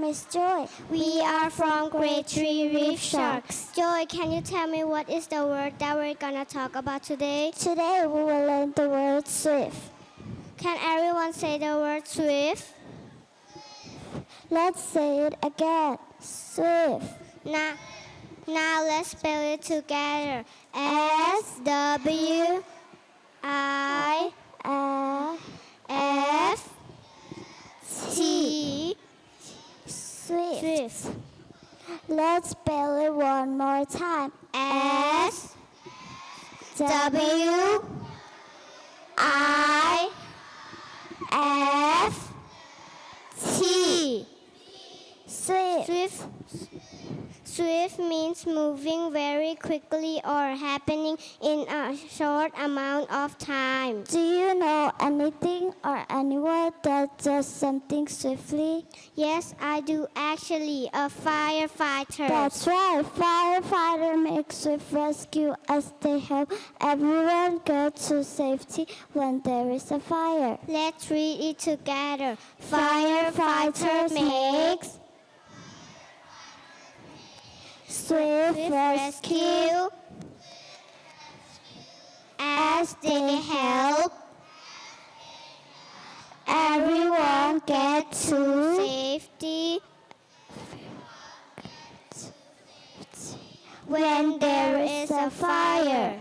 is Joy. We are from grade 3 Reef Sharks. Joy, can you tell me what is the word that we're gonna talk about today? Today we will learn the word swift. Can everyone say the word swift? Let's say it again. Swift. Now let's spell it together. S-W-I-F-T. Swift. Let's spell it one more time. S-W-I-F-T. Swift. Swift means moving very quickly or happening in a short amount of time. Do you know anything or anyone that does something swiftly? Yes, I do actually. A firefighter. That's right. Firefighter makes swift rescue as they help everyone get to safety when there is a fire. Let's read it together. Firefighter makes swift rescue as they help everyone get to safety when there is a fire.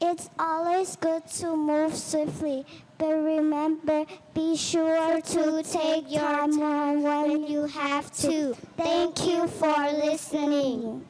It's always good to move swiftly, but remember, be sure to take your time when you have to. Thank you for listening.